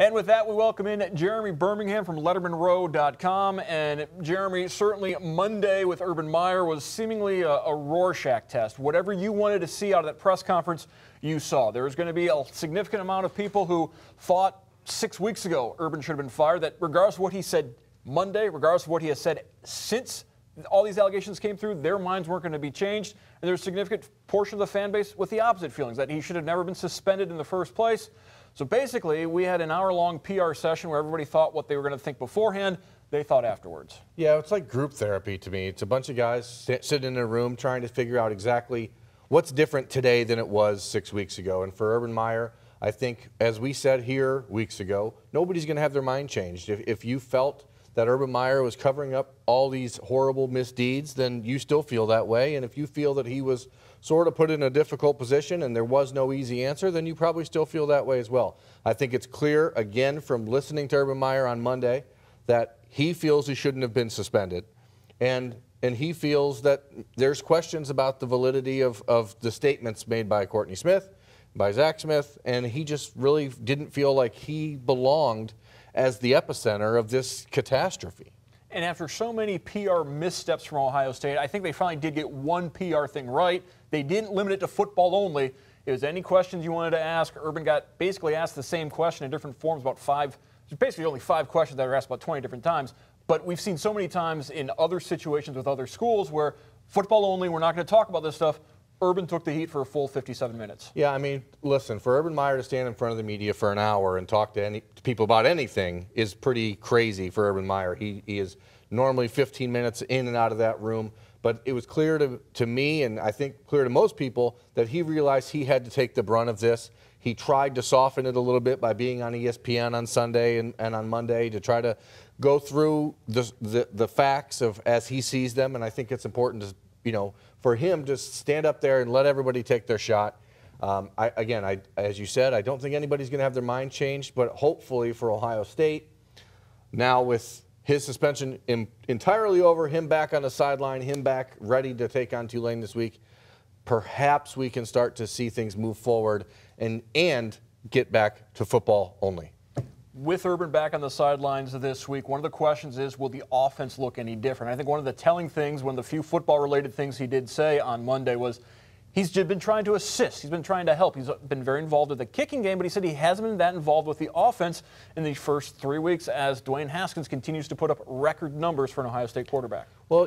And with that, we welcome in Jeremy Birmingham from LettermanRow.com. And Jeremy, certainly Monday with Urban Meyer was seemingly a Rorschach test. Whatever you wanted to see out of that press conference, you saw. There was going to be a significant amount of people who thought 6 weeks ago Urban should have been fired, that regardless of what he said Monday, regardless of what he has said since all these allegations came through, their minds weren't going to be changed. And there's a significant portion of the fan base with the opposite feelings, that he should have never been suspended in the first place. So basically, we had an hour-long PR session where everybody thought what they were going to think beforehand, they thought afterwards. Yeah, it's like group therapy to me. It's a bunch of guys sitting in a room trying to figure out exactly what's different today than it was 6 weeks ago. And for Urban Meyer, I think, as we said here weeks ago, nobody's going to have their mind changed. If you felt that Urban Meyer was covering up all these horrible misdeeds, then you still feel that way. And if you feel that he was sort of put in a difficult position and there was no easy answer, then you probably still feel that way as well. I think it's clear, again, from listening to Urban Meyer on Monday, that he feels he shouldn't have been suspended. And he feels that there's questions about the validity of the statements made by Courtney Smith, by Zach Smith, and he just really didn't feel like he belonged as the epicenter of this catastrophe. And after so many PR missteps from Ohio State, I think they finally did get one PR thing right. They didn't limit it to football only. If there was any questions you wanted to ask, Urban got basically asked the same question in different forms, about basically only 5 questions that were asked about 20 different times. But we've seen so many times in other situations with other schools where football only, we're not going to talk about this stuff. Urban took the heat for a full 57 minutes. Yeah, I mean, listen, for Urban Meyer to stand in front of the media for an hour and talk to people about anything is pretty crazy for Urban Meyer. He is normally 15 minutes in and out of that room. But it was clear to me, and I think clear to most people, that he realized he had to take the brunt of this. He tried to soften it a little bit by being on ESPN on Sunday and on Monday to try to go through the facts of as he sees them. And I think it's important to, for him to stand up there and let everybody take their shot. As you said, I don't think anybody's going to have their mind changed, but hopefully for Ohio State, now with his suspension entirely over, him back on the sideline, him back ready to take on Tulane this week, perhaps we can start to see things move forward and get back to football only. With Urban back on the sidelines this week, one of the questions is, will the offense look any different? I think one of the telling things, one of the few football-related things he did say on Monday was he's been trying to assist. He's been trying to help. He's been very involved with the kicking game, but he said he hasn't been that involved with the offense in the first 3 weeks as Dwayne Haskins continues to put up record numbers for an Ohio State quarterback. Well,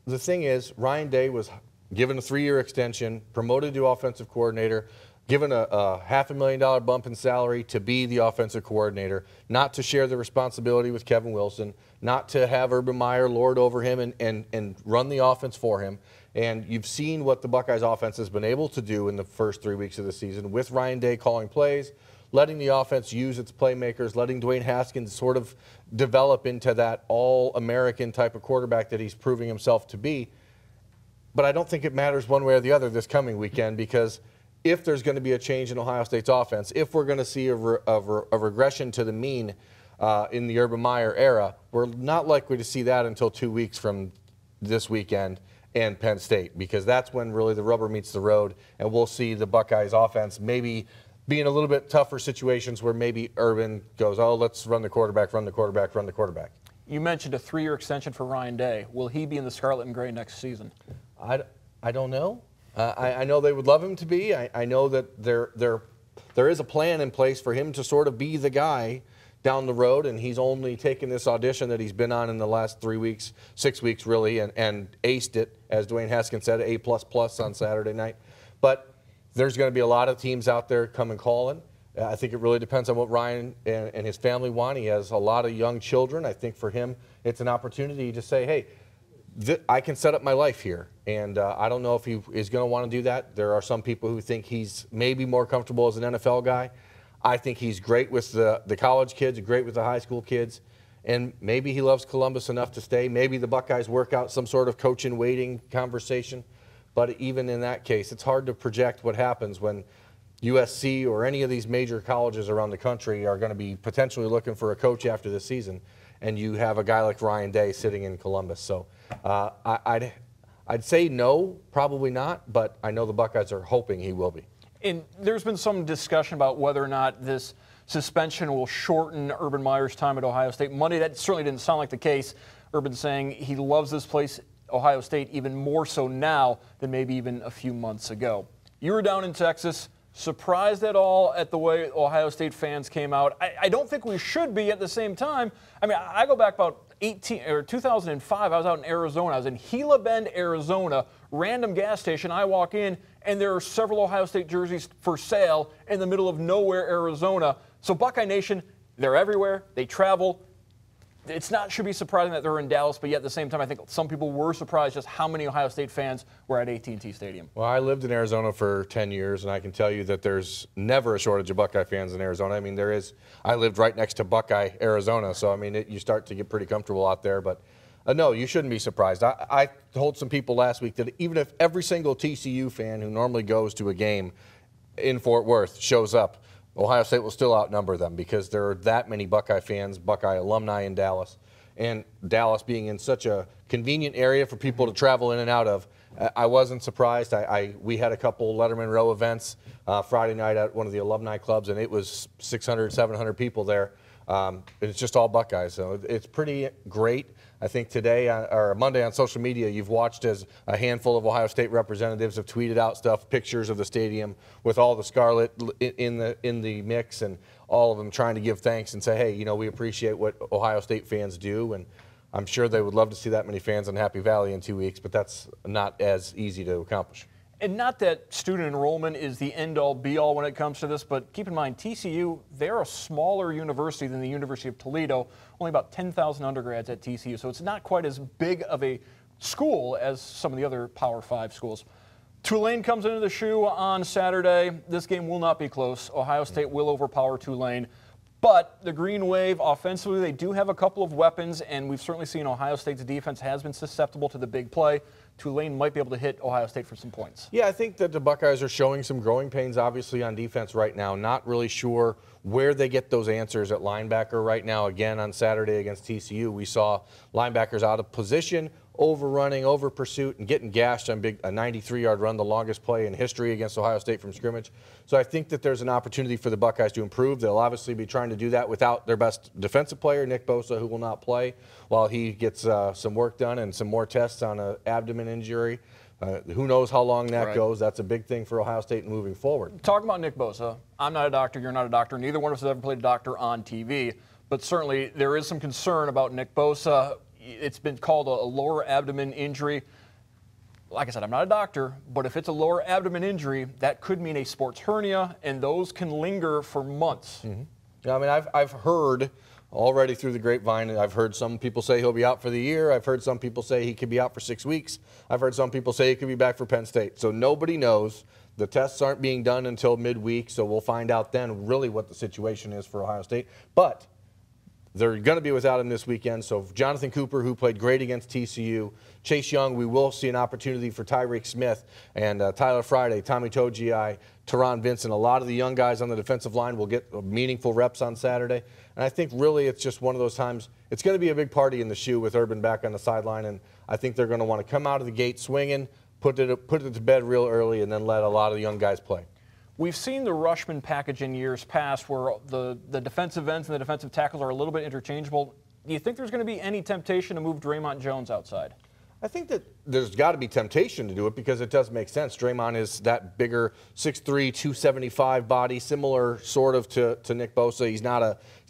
the thing is, Ryan Day was given a 3-year extension, promoted to offensive coordinator, given a $500,000 bump in salary to be the offensive coordinator, not to share the responsibility with Kevin Wilson, not to have Urban Meyer lord over him and run the offense for him. And you've seen what the Buckeyes offense has been able to do in the first 3 weeks of the season with Ryan Day calling plays, letting the offense use its playmakers, letting Dwayne Haskins sort of develop into that all-American type of quarterback that he's proving himself to be. But I don't think it matters one way or the other this coming weekend, because if there's going to be a change in Ohio State's offense, if we're going to see a regression to the mean in the Urban Meyer era, we're not likely to see that until 2 weeks from this weekend and Penn State, because that's when really the rubber meets the road, and we'll see the Buckeyes offense maybe be in a little bit tougher situations where maybe Urban goes, oh, let's run the quarterback, run the quarterback, run the quarterback. You mentioned a 3-year extension for Ryan Day. Will he be in the Scarlet and Gray next season? I don't know. I know they would love him to be. I know that there is a plan in place for him to sort of be the guy down the road, and he's only taken this audition that he's been on in the last 3 weeks, 6 weeks really, and aced it, as Dwayne Haskins said, A++ on Saturday night. But there's going to be a lot of teams out there coming calling. I think it really depends on what Ryan and his family want. He has a lot of young children. I think for him it's an opportunity to say, hey, I can set up my life here, and I don't know if he is going to want to do that. There are some people who think he's maybe more comfortable as an NFL guy. I think he's great with the college kids, great with the high school kids, and maybe he loves Columbus enough to stay. Maybe the Buckeyes work out some sort of coach-in-waiting conversation. But even in that case, it's hard to project what happens when USC or any of these major colleges around the country are going to be potentially looking for a coach after this season, and you have a guy like Ryan Day sitting in Columbus. So I'd say no, probably not, but I know the Buckeyes are hoping he will be. And there's been some discussion about whether or not this suspension will shorten Urban Meyer's time at Ohio State Monday. That certainly didn't sound like the case. Urban saying he loves this place, Ohio State, even more so now than maybe even a few months ago. You were down in Texas. Surprised at all at the way Ohio State fans came out? I don't think we should be at the same time. I mean, I go back about 2005. I was out in Arizona. I was in Gila Bend, Arizona, random gas station. I walk in, and there are several Ohio State jerseys for sale in the middle of nowhere, Arizona. So Buckeye Nation, they're everywhere. They travel. It's not should be surprising that they're in Dallas, but yet at the same time, I think some people were surprised just how many Ohio State fans were at AT&T Stadium. Well, I lived in Arizona for 10 years, and I can tell you that there's never a shortage of Buckeye fans in Arizona. I mean, there is. I lived right next to Buckeye, Arizona, so I mean, you start to get pretty comfortable out there. But no, you shouldn't be surprised. I told some people last week that even if every single TCU fan who normally goes to a game in Fort Worth shows up, Ohio State will still outnumber them because there are that many Buckeye fans, Buckeye alumni in Dallas. And Dallas being in such a convenient area for people to travel in and out of, I wasn't surprised. We had a couple Letterman Row events Friday night at one of the alumni clubs, and it was 600, 700 people there. It's just all Buckeyes, so it's pretty great. I think today or Monday on social media, you've watched as a handful of Ohio State representatives have tweeted out stuff, pictures of the stadium with all the scarlet in the mix, and all of them trying to give thanks and say, hey, you know, we appreciate what Ohio State fans do, and I'm sure they would love to see that many fans in Happy Valley in 2 weeks, but that's not as easy to accomplish. And not that student enrollment is the end-all, be-all when it comes to this, but keep in mind, TCU, they're a smaller university than the University of Toledo, only about 10,000 undergrads at TCU, so it's not quite as big of a school as some of the other Power 5 schools. Tulane comes into the shoe on Saturday. This game will not be close. Ohio State will overpower Tulane. But the Green Wave, offensively, they do have a couple of weapons, and we've certainly seen Ohio State's defense has been susceptible to the big play. Tulane might be able to hit Ohio State for some points. Yeah, I think that the Buckeyes are showing some growing pains, obviously, on defense right now. Not really sure where they get those answers at linebacker right now. Again, on Saturday against TCU, we saw linebackers out of position, overrunning, over pursuit, and getting gashed on a 93-yard run, the longest play in history against Ohio State from scrimmage. So I think that there's an opportunity for the Buckeyes to improve. They'll obviously be trying to do that without their best defensive player, Nick Bosa, who will not play while he gets some work done and some more tests on an abdomen injury. Who knows how long that goes. That's a big thing for Ohio State moving forward. Talking about Nick Bosa, I'm not a doctor, you're not a doctor. Neither one of us has ever played a doctor on TV. But certainly there is some concern about Nick Bosa. It's been called a lower abdomen injury. Like I said, I'm not a doctor, but if it's a lower abdomen injury, that could mean a sports hernia, and those can linger for months. Mm-hmm. Yeah, I mean, I've heard already through the grapevine, I've heard some people say he'll be out for the year. I've heard some people say he could be out for 6 weeks. I've heard some people say he could be back for Penn State. So nobody knows. The tests aren't being done until midweek, so we'll find out then really what the situation is for Ohio State. But they're going to be without him this weekend. So Jonathan Cooper, who played great against TCU, Chase Young, we will see an opportunity for Tyreek Smith and Tyler Friday, Tommy Togiai, Teron Vincent. A lot of the young guys on the defensive line will get meaningful reps on Saturday. And I think really it's just one of those times. It's going to be a big party in the shoe with Urban back on the sideline, and I think they're going to want to come out of the gate swinging, put it to bed real early, and then let a lot of the young guys play. We've seen the Rushman package in years past where the defensive ends and the defensive tackles are a little bit interchangeable. Do you think there's going to be any temptation to move Draymond Jones outside? I think that there's got to be temptation to do it because it does make sense. Draymond is that bigger 6'3", 275 body, similar sort of to Nick Bosa. He's not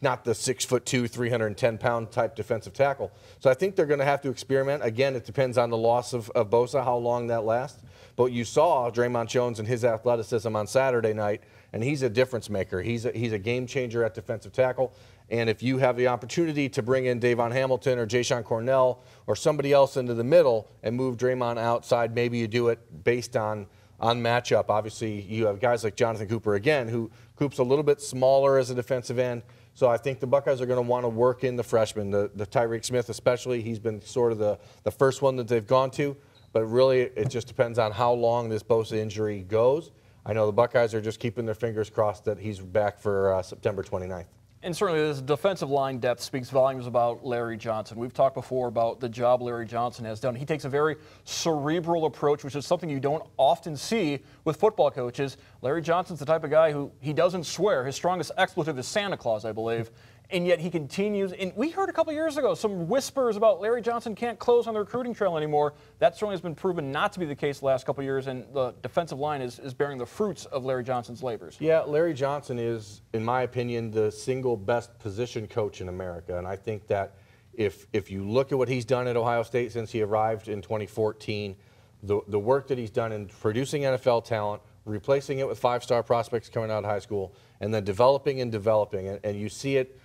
the 6'2", 310-pound type defensive tackle. So I think they're going to have to experiment. Again, it depends on the loss of Bosa, how long that lasts. But you saw Draymond Jones and his athleticism on Saturday night, and he's a difference maker. He's a game changer at defensive tackle. And if you have the opportunity to bring in Davon Hamilton or Jayshon Cornell or somebody else into the middle and move Draymond outside, maybe you do it based on matchup. Obviously, you have guys like Jonathan Cooper again, who Coop's a little bit smaller as a defensive end. So I think the Buckeyes are going to want to work in the freshman, the Tyreek Smith especially. He's been sort of the first one that they've gone to. But really, it just depends on how long this Bosa injury goes. I know the Buckeyes are just keeping their fingers crossed that he's back for September 29th. And certainly this defensive line depth speaks volumes about Larry Johnson. We've talked before about the job Larry Johnson has done. He takes a very cerebral approach, which is something you don't often see with football coaches. Larry Johnson's the type of guy who he doesn't swear. His strongest expletive is Santa Claus, I believe. And yet he continues. And we heard a couple years ago some whispers about Larry Johnson can't close on the recruiting trail anymore. That certainly has been proven not to be the case the last couple of years, and the defensive line is bearing the fruits of Larry Johnson's labors. Yeah, Larry Johnson is, in my opinion, the single best position coach in America. And I think that if you look at what he's done at Ohio State since he arrived in 2014, the work that he's done in producing NFL talent, replacing it with five-star prospects coming out of high school, and then developing and developing, and you see it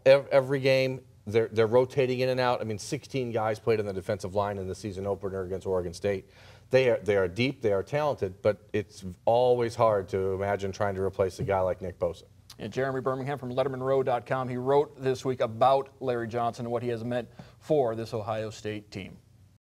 every game. They're rotating in and out. I mean, 16 guys played on the defensive line in the season opener against Oregon State. They are deep, they are talented, but it's always hard to imagine trying to replace a guy like Nick Bosa. And Jeremy Birmingham from LettermanRow.com, he wrote this week about Larry Johnson and what he has meant for this Ohio State team.